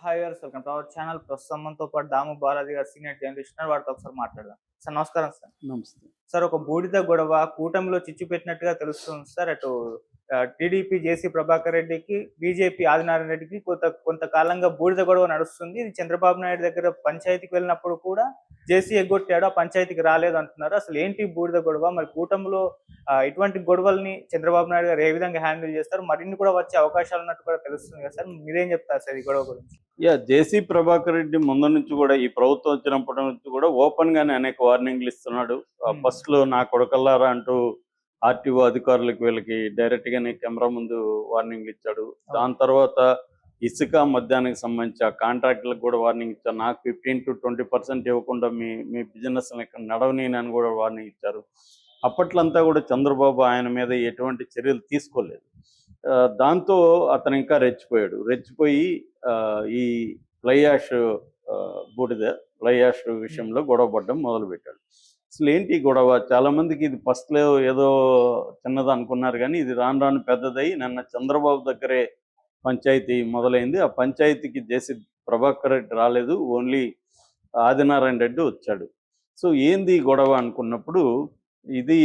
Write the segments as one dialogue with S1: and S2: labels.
S1: Hi viewers, welcome to our channel. ప్రస్తుతం మనతో పాటు దాము బాలాజీ గారు, సీనియర్ జర్నలిస్ట్ ఉన్నారు. వారితో ఒకసారి మాట్లాడదాం. సార్ నమస్కారం సార్.
S2: నమస్తే.
S1: సార్, ఒక బూడిద గొడవ కూటమిలో చిచ్చు పెట్టినట్టుగా తెలుస్తుంది సార్. అటు టీడీపీ జేసీ ప్రభాకర్ రెడ్డికి, బీజేపీ ఆదినారాయణ రెడ్డికి కొంతకాలంగా బూడిద గొడవ నడుస్తుంది. ఇది చంద్రబాబు నాయుడు దగ్గర పంచాయతీకి వెళ్ళినప్పుడు కూడా జేసీ ఎగ్గొట్టాడు, ఆ పంచాయతీకి రాలేదు అంటున్నారు. అసలు ఏంటి బూడిద గొడవ? మరి కూటమిలో ఇటువంటి గొడవల్ని చంద్రబాబు నాయుడు గారు ఏ విధంగా హ్యాండిల్ చేస్తారు? మరిన్ని కూడా వచ్చే అవకాశాలు ఉన్నట్టు కూడా తెలుస్తుంది కదా సార్. మీరేం చెప్తారు సార్ ఈ గొడవ గురించి?
S2: జేసీ ప్రభాకర్ రెడ్డి ముందు నుంచి కూడా ఈ ప్రభుత్వం వచ్చినప్పటి నుంచి కూడా ఓపెన్ గానే అనేక వార్నింగ్లు ఇస్తున్నాడు. ఫస్ట్ లో నా కొడకల్లారా అంటూ ఆర్టీఓ అధికారులకు వీళ్ళకి డైరెక్ట్ గానే కెమెరా ముందు వార్నింగ్లు ఇచ్చాడు. దాని తర్వాత ఇసుక మద్యానికి సంబంధించి ఆ కాంట్రాక్టులకు కూడా వార్నింగ్ ఇచ్చారు. నాకు 15 to 20% ఇవ్వకుండా మీ బిజినెస్ ఇక్కడ నడవనీనని కూడా వార్నింగ్ ఇచ్చారు. అప్పట్లంతా కూడా చంద్రబాబు ఆయన మీద ఎటువంటి చర్యలు తీసుకోలేదు. దాంతో అతను ఇంకా రెచ్చిపోయి ఈ ఫ్లై యాష్ ఫ్లై యాష్ విషయంలో గొడవ పడడం మొదలుపెట్టాడు. అసలు ఏంటి గొడవ? చాలా మందికి ఇది ఫస్ట్లో ఏదో చిన్నది అనుకున్నారు, కానీ ఇది రాను రాను పెద్దదై నిన్న చంద్రబాబు దగ్గరే పంచాయతీ మొదలైంది. ఆ పంచాయతీకి జేసీ ప్రభాకర్ రెడ్డి రాలేదు, ఓన్లీ ఆదినారాయణ రెడ్డి వచ్చాడు. సో ఏంది గొడవ అనుకున్నప్పుడు, ఇది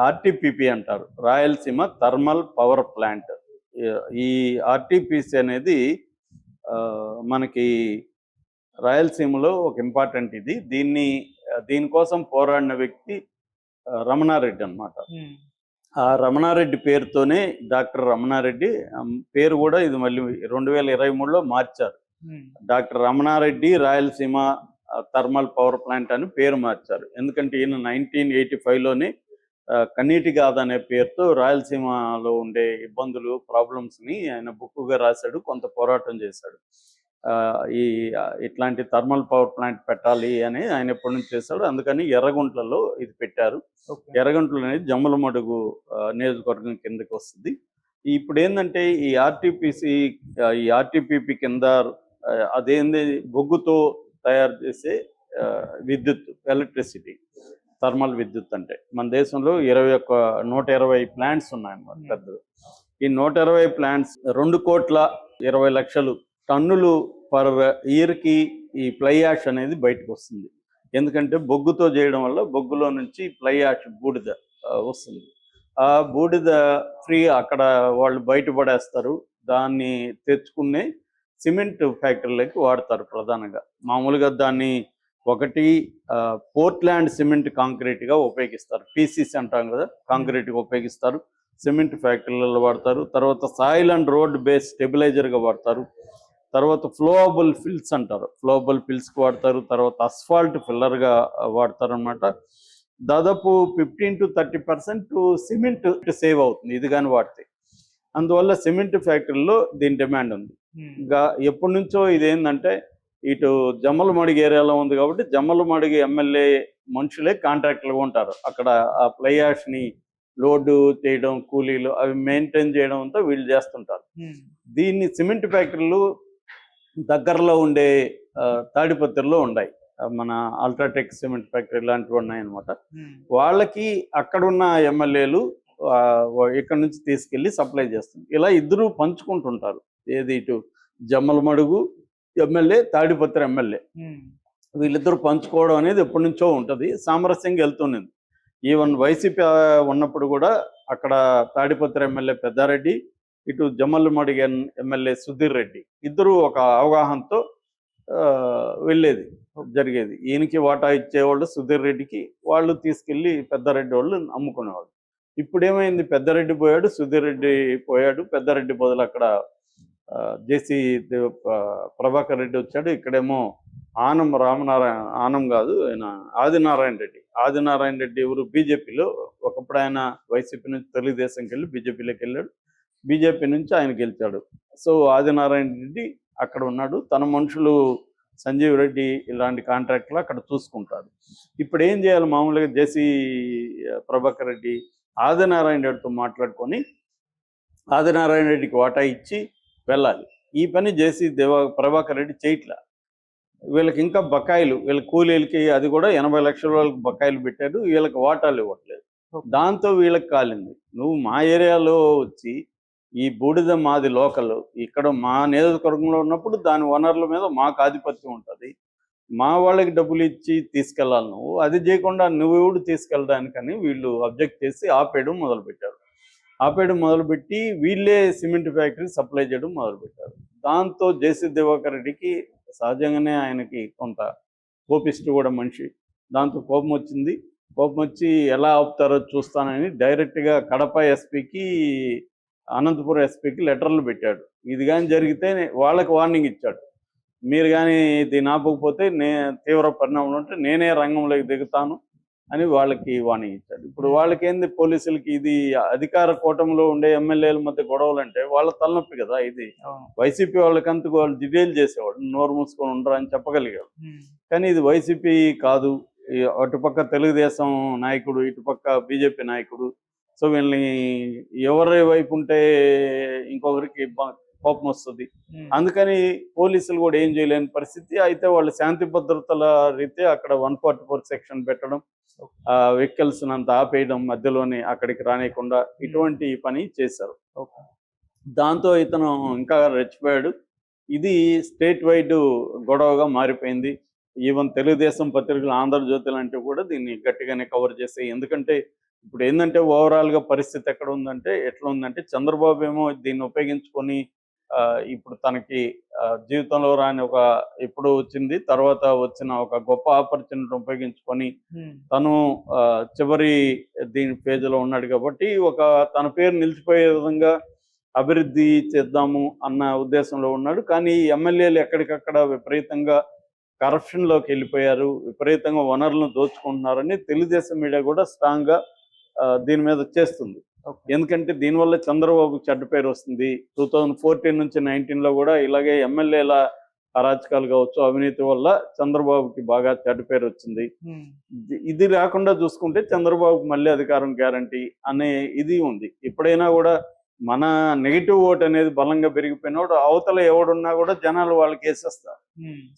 S2: ఆర్టీపీపీ అంటారు, రాయలసీమ థర్మల్ పవర్ ప్లాంట్. ఈ ఆర్టీపీసీ అనేది మనకి రాయలసీమలో ఒక ఇంపార్టెంట్ ఇది. దీనికోసం పోరాడిన వ్యక్తి రమణారెడ్డి అన్నమాట. ఆ రమణారెడ్డి పేరుతోనే డాక్టర్ రమణారెడ్డి పేరు కూడా ఇది మళ్ళీ 2023లో మార్చారు. Doctor Ramana Reddy Rayalaseema thermal power plant అని పేరు మార్చారు. ఎందుకంటే ఈయన 1985లోనే కన్నీటి గాథ అనే పేరుతో రాయలసీమలో ఉండే ఇబ్బందులు, ప్రాబ్లమ్స్ని ఆయన బుక్కుగా రాశాడు, కొంత పోరాటం చేశాడు. ఇట్లాంటి థర్మల్ పవర్ ప్లాంట్ పెట్టాలి అని ఆయన ఎప్పటి నుంచి చేశాడు. అందుకని ఎర్రగుంట్లలో ఇది పెట్టారు. ఎర్రగుంటలు అనేది జమ్మలమడుగు నియోజకవర్గం కిందకి వస్తుంది. ఇప్పుడు ఏంటంటే ఈ ఆర్టీపీపీ కింద అదేంది బొగ్గుతో తయారు చేసే విద్యుత్, ఎలక్ట్రిసిటీ, థర్మల్ విద్యుత్. అంటే మన దేశంలో 120 ప్లాంట్స్ ఉన్నాయన్నమాట పెద్దలు. ఈ 120 ప్లాంట్స్ 2,20,00,000 టన్నులు పర్ ఇయర్కి ఈ ఫ్లై యాష్ అనేది బయటకు వస్తుంది. ఎందుకంటే బొగ్గుతో చేయడం వల్ల బొగ్గులో నుంచి ఫ్లై యాష్ బూడిద వస్తుంది. ఆ బూడిద ఫ్రీ అక్కడ వాళ్ళు బయటపడేస్తారు. దాన్ని తెచ్చుకునే సిమెంట్ ఫ్యాక్టరీలకి వాడతారు ప్రధానంగా. మామూలుగా దాన్ని ఒకటి పోర్ట్లాండ్ సిమెంట్ కాంక్రీట్గా ఉపయోగిస్తారు, పీసీసీ అంటాం కదా, కాంక్రీట్గా ఉపయోగిస్తారు, సిమెంట్ ఫ్యాక్టరీలలో వాడతారు. తర్వాత సాయిల్ అండ్ రోడ్ బేస్ స్టెబిలైజర్గా వాడతారు. తర్వాత ఫ్లోవబుల్ ఫిల్స్ అంటారు, ఫ్లోవబుల్ ఫిల్స్కి వాడతారు. తర్వాత అస్ఫాల్ట్ ఫిల్లర్గా వాడతారు అనమాట. దాదాపు 15 to 30% సిమెంట్ సేవ్ అవుతుంది ఇది కానీ వాడితే. అందువల్ల సిమెంట్ ఫ్యాక్టరీలో దీని డిమాండ్ ఉంది. ఇంకా ఎప్పటి నుంచో ఇదేంటంటే ఇటు జమ్మలమడుగు ఏరియాలో ఉంది కాబట్టి జమ్మలమడుగు ఎమ్మెల్యే మనుషులే కాంట్రాక్టర్లుగా ఉంటారు. అక్కడ ఆ ఫ్లై యాష్ని లోడు చేయడం, కూలీలు అవి మెయింటైన్ చేయడం అంతా వీళ్ళు చేస్తుంటారు. దీన్ని సిమెంట్ ఫ్యాక్టరీలు దగ్గరలో ఉండే తాడిపత్రిలో ఉన్నాయి, మన అల్ట్రాటెక్ సిమెంట్ ఫ్యాక్టరీ లాంటివి ఉన్నాయన్నమాట. వాళ్ళకి అక్కడున్న ఎమ్మెల్యేలు ఇక్కడ నుంచి తీసుకెళ్ళి సప్లై చేస్తుంది. ఇలా ఇద్దరు పంచుకుంటుంటారు. ఏది ఇటు జమ్మలమడుగు ఎమ్మెల్యే, తాడిపత్రి ఎమ్మెల్యే, వీళ్ళిద్దరూ పంచుకోవడం అనేది ఎప్పటి నుంచో ఉంటుంది, సామరస్యంగా వెళ్తున్నది. ఈవెన్ వైసీపీ ఉన్నప్పుడు కూడా అక్కడ తాడిపత్రి ఎమ్మెల్యే పెద్దారెడ్డి, ఇటు జమ్మలమడుగు ఎమ్మెల్యే సుధీర్ రెడ్డి ఇద్దరు ఒక అవగాహనతో జరిగేది. ఈయనకి వాటా ఇచ్చేవాళ్ళు సుధీర్ రెడ్డికి, వాళ్ళు తీసుకెళ్ళి పెద్దారెడ్డి వాళ్ళు అమ్ముకునేవాళ్ళు. ఇప్పుడు ఏమైంది, పెద్దారెడ్డి పోయాడు, సుధీర్ రెడ్డి పోయాడు. పెద్దారెడ్డి బదులు అక్కడ జేసీ ప్రభాకర్ రెడ్డి వచ్చాడు. ఇక్కడేమో ఆనం కాదు, ఆయన ఆదినారాయణ రెడ్డి ఎవరు, బీజేపీలో. ఒకప్పుడు ఆయన వైసీపీ నుంచి తెలుగుదేశంకి వెళ్ళి బీజేపీలోకి వెళ్ళాడు, బీజేపీ నుంచి ఆయన గెలిచాడు. సో ఆదినారాయణ రెడ్డి అక్కడ ఉన్నాడు. తన మనుషులు సంజీవ్ రెడ్డి ఇలాంటి కాంట్రాక్టులు అక్కడ చూసుకుంటాడు. ఇప్పుడు ఏం చేయాలి, మామూలుగా జేసీ ప్రభాకర్ రెడ్డి ఆదినారాయణ రెడ్డితో మాట్లాడుకొని ఆదినారాయణ రెడ్డికి వాటా ఇచ్చి వెళ్ళాలి. ఈ పని జేసీ ప్రభాకర్ రెడ్డి చేయట్లా. వీళ్ళకి ఇంకా బకాయిలు, వీళ్ళ కూలీలకి అది కూడా 80 లక్షల వాళ్ళకి బకాయిలు పెట్టారు, వీళ్ళకి వాటాలు ఇవ్వట్లేదు. దాంతో వీళ్ళకి కాలింది. నువ్వు మా ఏరియాలో వచ్చి ఈ బూడిద మాది లోకల్, ఇక్కడ మా నియోజకవర్గంలో ఉన్నప్పుడు దాని వనరుల మీద మాకు ఆధిపత్యం ఉంటుంది, మా వాళ్ళకి డబ్బులు ఇచ్చి తీసుకెళ్ళాలి, నువ్వు అది చేయకుండా నువ్వు ఎవడు తీసుకెళ్ళడానికని వీళ్ళు అబ్జెక్ట్ చేసి ఆపేయడం మొదలుపెట్టారు. ఆపేయడం మొదలుపెట్టి వీళ్ళే సిమెంట్ ఫ్యాక్టరీ సప్లై చేయడం మొదలుపెట్టారు. దాంతో జేసీ దివాకర్ రెడ్డికి సహజంగానే ఆయనకి కొంత కోపిస్ట్ కూడా మనిషి, దాంతో కోపం వచ్చింది. కోపం వచ్చి ఎలా ఆపుతారో చూస్తానని డైరెక్ట్గా కడప ఎస్పీకి, అనంతపురం ఎస్పీకి లెటర్లు పెట్టాడు. ఇది కానీ జరిగితే వాళ్ళకి వార్నింగ్ ఇచ్చాడు, మీరు కానీ దీన్ని ఆపకపోతే తీవ్ర పరిణామాలు ఉంటే నేనే రంగంలోకి దిగుతాను అని వాళ్ళకి వార్నింగ్ ఇచ్చాడు. ఇప్పుడు వాళ్ళకేంది, పోలీసులకి ఇది అధికార కూటమిలో ఉండే ఎమ్మెల్యేల మధ్య గొడవలు అంటే వాళ్ళ తలనొప్పి కదా. ఇది వైసీపీ వాళ్ళకంతకు వాళ్ళు డిటైల్ చేసేవాడు, నోరు మూసుకొని ఉండరు అని చెప్పగలిగాడు. కానీ ఇది వైసీపీ కాదు, అటుపక్క తెలుగుదేశం నాయకుడు, ఇటుపక్క బీజేపీ నాయకుడు. సో వీళ్ళని ఎవరి వైపు ఉంటే ఇంకొకరికి కోపం వస్తుంది. అందుకని పోలీసులు కూడా ఏం చేయలేని పరిస్థితి. అయితే వాళ్ళు శాంతి భద్రతల రీత్యా అక్కడ 144 సెక్షన్ పెట్టడం, వెహికల్స్ అంతా ఆపేయడం, మధ్యలోనే అక్కడికి రానియకుండా ఇటువంటి పని చేశారు. దాంతో ఇతను ఇంకా రెచ్చిపోయాడు. ఇది స్టేట్ వైడ్ గొడవగా మారిపోయింది. ఈవెన్ తెలుగుదేశం పత్రికలు, ఆంధ్రజ్యోతి లాంటివి కూడా దీన్ని గట్టిగానే కవర్ చేస్తాయి. ఎందుకంటే ఇప్పుడు ఏంటంటే ఓవరాల్గా పరిస్థితి ఎక్కడ ఉందంటే, ఎట్లా ఉందంటే, చంద్రబాబు ఏమో దీన్ని ఉపయోగించుకొని ఇప్పుడు తనకి జీవితంలో రాని ఒక ఇప్పుడు వచ్చింది, తర్వాత వచ్చిన ఒక గొప్ప ఆపర్చునిటీ ఉపయోగించుకొని తను చివరి దీని పేజీలో ఉన్నాడు కాబట్టి తన పేరు నిలిచిపోయే విధంగా అభివృద్ధి చేద్దాము అన్న ఉద్దేశంలో ఉన్నాడు. కానీ ఎమ్మెల్యేలు ఎక్కడికక్కడ విపరీతంగా కరప్షన్లోకి వెళ్ళిపోయారు, విపరీతంగా వనరులను దోచుకుంటున్నారని తెలుగుదేశం మీడియా కూడా స్ట్రాంగ్గా దీని మీద చేస్తుంది. ఎందుకంటే దీనివల్ల చంద్రబాబుకి చెడ్డ పేరు వస్తుంది. 2014 నుంచి 19లో కూడా ఇలాగే ఎమ్మెల్యేల అరాచకాలు కావచ్చు, అవినీతి వల్ల చంద్రబాబుకి బాగా చెడ్డ పేరు వచ్చింది. ఇది రాకుండా చూసుకుంటే చంద్రబాబుకి మళ్ళీ అధికారం గ్యారంటీ అనే ఇది ఉంది. ఎప్పుడైనా కూడా మన నెగిటివ్ ఓట్ అనేది బలంగా పెరిగిపోయినప్పుడు అవతల ఎవడున్నా కూడా జనాలు వాళ్ళకి వేసేస్తారు.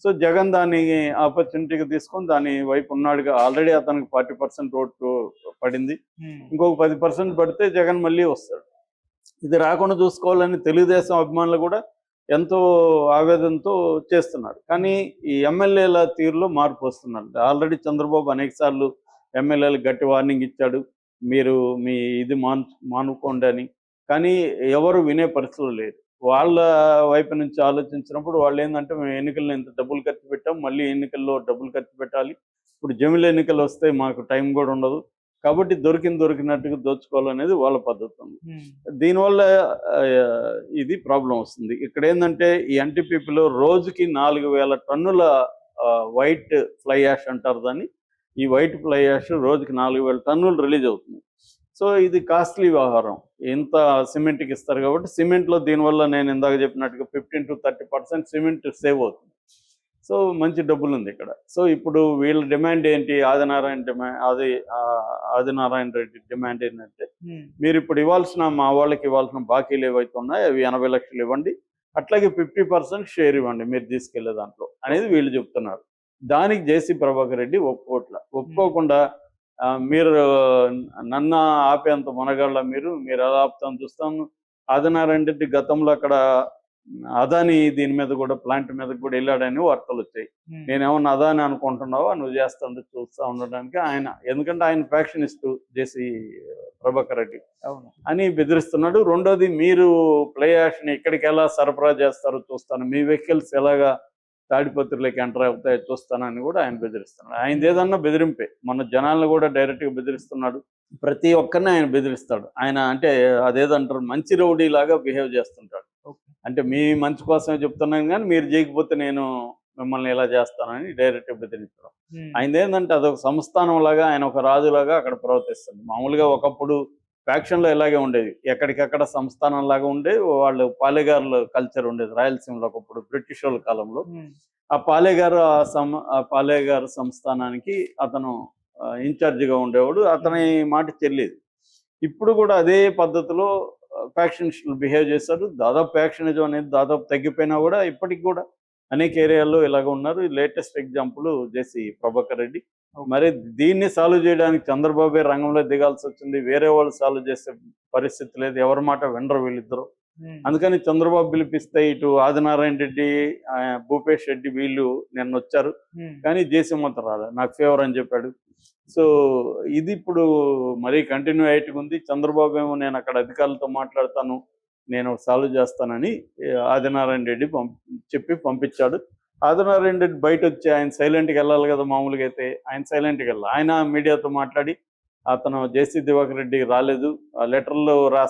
S2: సో జగన్ దాన్ని ఆపర్చునిటీగా తీసుకొని దాని వైపు ఉన్నాడుగా. ఆల్రెడీ అతనికి 40% ఓటు పడింది, ఇంకొక 10% పడితే జగన్ మళ్ళీ వస్తాడు. ఇది రాకుండా చూసుకోవాలని తెలుగుదేశం అభిమానులు కూడా ఎంతో ఆవేదనతో చేస్తున్నారు. కానీ ఈ ఎమ్మెల్యేల తీరులో మార్పు వస్తున్నారు. ఆల్రెడీ చంద్రబాబు అనేక సార్లు ఎమ్మెల్యేలకు గట్టి వార్నింగ్ ఇచ్చాడు, మీరు మీ ఇది మానుకోండి అని. కానీ ఎవరు వినే పరిస్థితులు లేదు. వాళ్ళ వైపు నుంచి ఆలోచించినప్పుడు వాళ్ళు ఏంటంటే, మేము ఎన్నికల్లో ఇంత డబ్బులు ఖర్చు పెట్టాం, మళ్ళీ ఎన్నికల్లో డబ్బులు ఖర్చు పెట్టాలి, ఇప్పుడు జమిల ఎన్నికలు వస్తే మాకు టైం కూడా ఉండదు, కాబట్టి దొరికినట్టుగా దోచుకోవాలనేది వాళ్ళ పద్ధతి ఉంది. దీనివల్ల ఇది ప్రాబ్లం వస్తుంది. ఇక్కడ ఏంటంటే ఈ ఎన్టీపీపీలో రోజుకి 4000 టన్నుల వైట్ ఫ్లై యాష్ అంటారు దాన్ని. ఈ వైట్ ఫ్లై యాష్ రోజుకి 4000 టన్నులు రిలీజ్ అవుతుంది. సో ఇది కాస్ట్లీ వ్యవహారం. ఇంత సిమెంట్కి ఇస్తారు కాబట్టి సిమెంట్లో దీనివల్ల నేను ఇందాక చెప్పినట్టుగా 15 to 30% సిమెంట్ సేవ్ అవుతుంది. సో మంచి డబ్బులు ఉంది ఇక్కడ. సో ఇప్పుడు వీళ్ళ డిమాండ్ ఏంటి, ఆదినారాయణ రెడ్డి డిమాండ్ ఏంటంటే, మీరు ఇప్పుడు మా వాళ్ళకి ఇవ్వాల్సిన బాకీలు ఏవైతే ఉన్నాయో అవి 80 లక్షలు ఇవ్వండి, అట్లాగే 50% షేర్ ఇవ్వండి మీరు తీసుకెళ్లే దాంట్లో అనేది వీళ్ళు చెప్తున్నారు. దానికి జేసీ ప్రభాకర్ రెడ్డి ఒప్పుకోకుండా మీరు నన్ను ఆపేంత మనగాళ్ళ మీరు ఎలా ఆపుతాను చూస్తాను. ఆదినారాయణ రెడ్డి గతంలో అక్కడ అదాని దీని మీద కూడా, ప్లాంట్ మీద కూడా వెళ్ళాడని వార్తలు వచ్చాయి. నేనేమన్నా అదాని అనుకుంటున్నావా, నువ్వు చేస్తాను చూస్తా ఉండడానికి ఆయన, ఎందుకంటే ఆయన ఫ్యాక్షనిస్టు జేసీ ప్రభాకర్ రెడ్డి అని బెదిరిస్తున్నాడు. రెండోది, మీరు ప్లే యాష్ని ఇక్కడికి ఎలా సరఫరా చేస్తారో చూస్తాను, మీ వెహికల్స్ ఎలాగా తాడిపత్రిలోకి ఎంటర్ అవుతాయో చూస్తానని కూడా ఆయన బెదిరిస్తున్నాడు. ఆయన ఏదన్నా బెదిరింపే, మన జనాలను కూడా డైరెక్ట్గా బెదిరిస్తున్నాడు. ప్రతి ఒక్కరిని ఆయన బెదిరిస్తాడు. ఆయన అంటే అదేదంటారు, మంచి రౌడీ లాగా బిహేవ్ చేస్తుంటాడు. అంటే మీ మంచి కోసమే చెప్తున్నాను కానీ మీరు చేయకపోతే నేను మిమ్మల్ని ఎలా చేస్తానని డైరెక్ట్గా బెదిరించడం. ఆయన ఏంటంటే అదొక సంస్థానం లాగా, ఆయన ఒక రాజులాగా అక్కడ ప్రవర్తిస్తుంది. మామూలుగా ఒకప్పుడు ఫ్యాక్షన్లో ఇలాగే ఉండేది, ఎక్కడికక్కడ సంస్థానం లాగా ఉండే వాళ్ళు. పాలేగారుల కల్చర్ ఉండేది రాయలసీమలో ఒకప్పుడు బ్రిటిష్ వాళ్ళ కాలంలో. ఆ పాలేగారు సంస్థానానికి అతను ఇన్ఛార్జిగా ఉండేవాడు, అతని మాట చెల్లేది. ఇప్పుడు కూడా అదే పద్ధతిలో ఫ్యాక్షనిస్టులు బిహేవ్ చేశారు. దాదాపు ఫ్యాక్షనిజం అనేది దాదాపు తగ్గిపోయినా కూడా ఇప్పటికి కూడా అనేక ఏరియాల్లో ఇలాగ ఉన్నారు. లేటెస్ట్ ఎగ్జాంపుల్ జేసీ ప్రభాకర్ రెడ్డి. మరి దీన్ని సాల్వ్ చేయడానికి చంద్రబాబే రంగంలో దిగాల్సి వచ్చింది. వేరే వాళ్ళు సాల్వ్ చేసే పరిస్థితి లేదు, ఎవరి మాట వినరు వీళ్ళిద్దరు. అందుకని చంద్రబాబు పిలిపిస్తే ఇటు ఆదినారాయణ రెడ్డి, భూపేష్ రెడ్డి వీళ్ళు నిన్న వచ్చారు, కానీ జేసీమంత రాలే, నాకు ఫేవర్ అని చెప్పాడు. సో ఇది ఇప్పుడు మరీ కంటిన్యూ అయ్యేట్టుగా ఉంది. చంద్రబాబు ఏమో నేను అక్కడ అధికారులతో మాట్లాడతాను, నేను సాల్వ్ చేస్తానని ఆదినారాయణ రెడ్డి చెప్పి పంపించాడు. ఆదినారాయణ రెడ్డి బయట వచ్చి ఆయన సైలెంట్గా వెళ్ళాలి కదా, మామూలుగా అయితే ఆయన సైలెంట్గా వెళ్ళాలి. ఆయన మీడియాతో మాట్లాడి అతను జేసీ దివాకర్ రెడ్డి రాలేదు, ఆ లెటర్లో